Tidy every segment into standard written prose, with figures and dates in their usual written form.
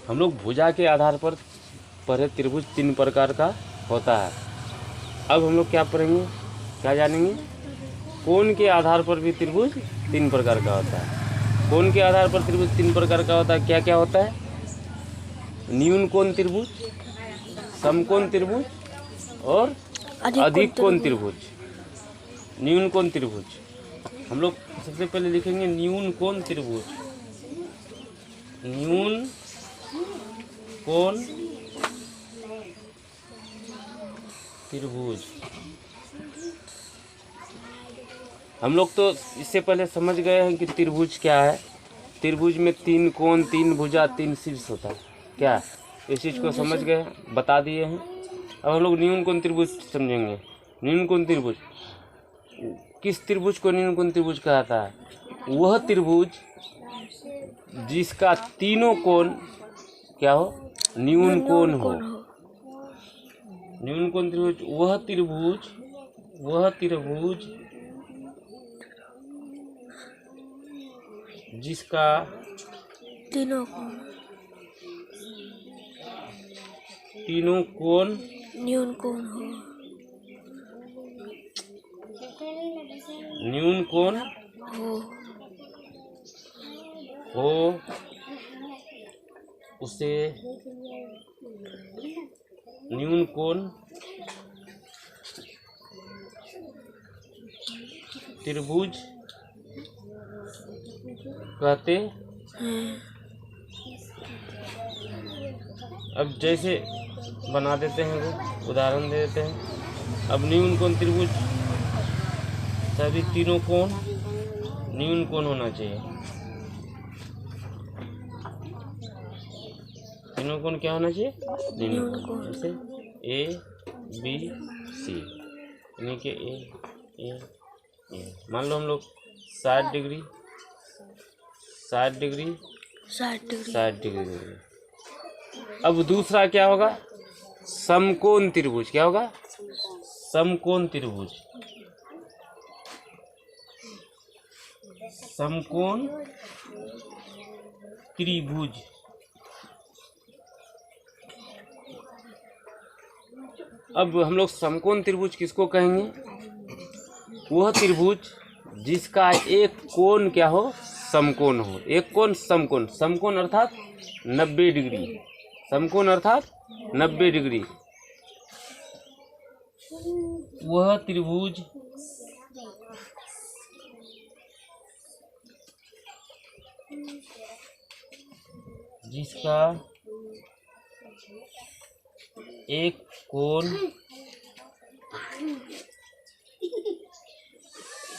हम लोग भुजा के आधार पर पढ़े त्रिभुज 3 प्रकार का होता है। अब हम लोग क्या पढ़ेंगे, क्या जानेंगे, कोण के आधार पर भी त्रिभुज 3 प्रकार का होता है। कोण के आधार पर त्रिभुज 3 प्रकार का होता है। क्या क्या होता है? न्यून कोण त्रिभुज, समकोण त्रिभुज और अधिक कोण त्रिभुज। न्यून कोण त्रिभुज हम लोग सबसे पहले लिखेंगे न्यून कोण त्रिभुज। न्यून कोण त्रिभुज हम लोग तो इससे पहले समझ गए हैं कि त्रिभुज क्या है। त्रिभुज में 3 कोण, 3 भुजा, 3 शीर्ष होता है। क्या इस चीज़ को समझ गए, बता दिए हैं। अब हम लोग न्यून कोण त्रिभुज समझेंगे। न्यून कोण त्रिभुज, किस त्रिभुज को न्यून कोण त्रिभुज कहता है? वह त्रिभुज जिसका तीनों कोण क्या हो, न्यून कोण हो। न्यून कोण त्रिभुज वह त्रिभुज जिसका तीनों कोण न्यून कोण हो उसे न्यून कोण त्रिभुज कहते हैं। अब जैसे बना देते हैं, वो उदाहरण दे देते हैं। अब न्यून कोण त्रिभुज सभी तीनों कोण न्यून कोण होना चाहिए। तीनों कोण क्या होना चाहिए? न्यून कोण। जैसे ए बी सी, यानी कि ए मान लो हम लोग 60 डिग्री 60 डिग्री 60 डिग्री। अब दूसरा क्या होगा? समकोण त्रिभुज। क्या होगा? समकोण त्रिभुज। समकोण त्रिभुज अब हम लोग समकोण त्रिभुज किसको कहेंगे? वह त्रिभुज जिसका एक कोण क्या हो, समकोण हो। एक कोण समकोण, समकोण अर्थात 90 डिग्री, समकोण अर्थात 90 डिग्री। वह त्रिभुज जिसका एक कोण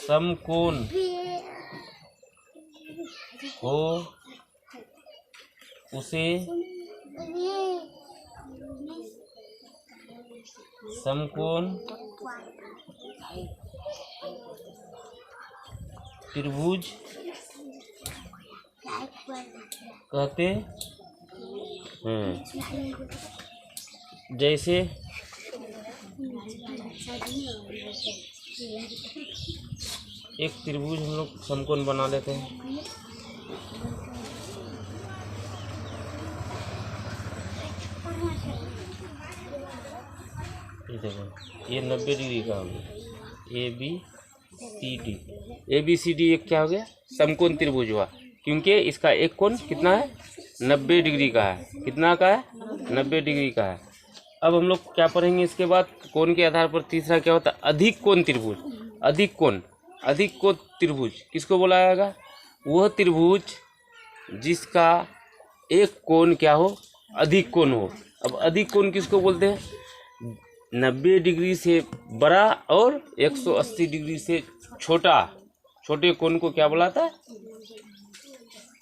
समकोण हो उसे समकोण त्रिभुज कहते हैं। जैसे एक त्रिभुज हम लोग समकोण बना लेते हैं। ये देखो, ये 90 डिग्री का हो गया। ए बी सी डी एक क्या हो गया? समकोण त्रिभुज हुआ, क्योंकि इसका एक कोण कितना है? 90 डिग्री का है। कितना का है? 90 डिग्री का है। अब हम लोग क्या पढ़ेंगे इसके बाद? कोण के आधार पर तीसरा क्या होता है? अधिक कोण त्रिभुज। अधिक कोण त्रिभुज किसको बोला जाएगा? वह त्रिभुज जिसका एक कोण क्या हो? अधिक कोण हो। अब अधिक कोण किसको बोलते हैं? 90 डिग्री से बड़ा और 180 डिग्री से छोटा, छोटे कोण को क्या बुलाता है?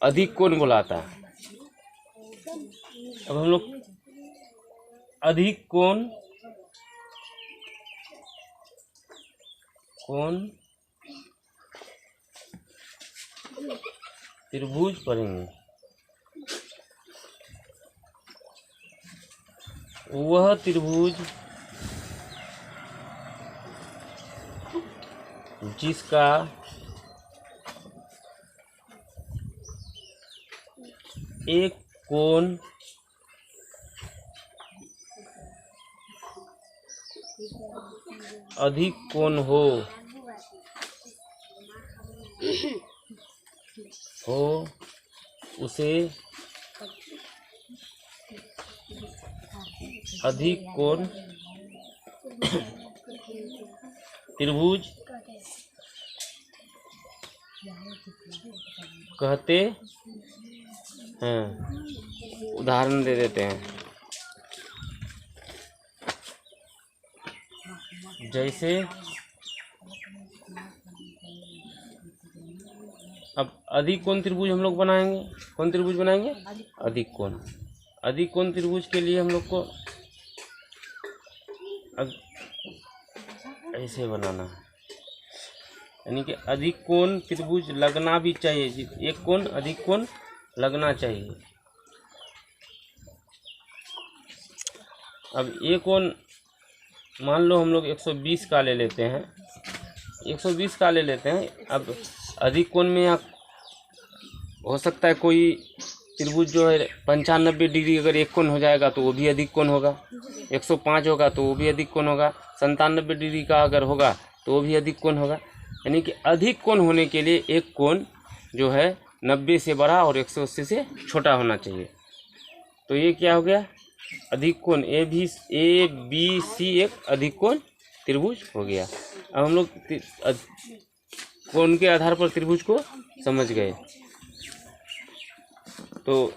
अधिक कोण बुलाता है। अब हम लोग अधिक कोण त्रिभुज पढ़ेंगे। वह त्रिभुज जिसका एक कोण अधिक कोण हो उसे अधिक कोण त्रिभुज कहते हैं। उदाहरण दे देते हैं, जैसे अब अधिक कोण त्रिभुज हम लोग बनाएंगे। कौन त्रिभुज बनाएंगे? अधिक कोण। अधिक कोण त्रिभुज के लिए हम लोग को ऐसे बनाना है, यानी कि अधिक कोण त्रिभुज लगना भी चाहिए। एक कोण अधिक कोण लगना चाहिए। अब ये कोण मान लो हम लोग 120 का ले लेते हैं, 120 का ले लेते हैं। अब अधिक कोण में यहाँ हो सकता है कोई त्रिभुज जो है 95 डिग्री, अगर एक कोण हो जाएगा तो वो भी अधिक कोण होगा। 105 होगा तो वो भी अधिक कोण होगा। 97 डिग्री का अगर होगा तो वो भी अधिक कोण होगा। यानी कि अधिक कोण होने के लिए एक कोण जो है 90 से बड़ा और 180 से छोटा होना चाहिए। तो ये क्या हो गया? अधिक कोण ए बी सी एक अधिक कोण त्रिभुज हो गया। अब हम लोग कोण के आधार पर त्रिभुज को समझ गए। तो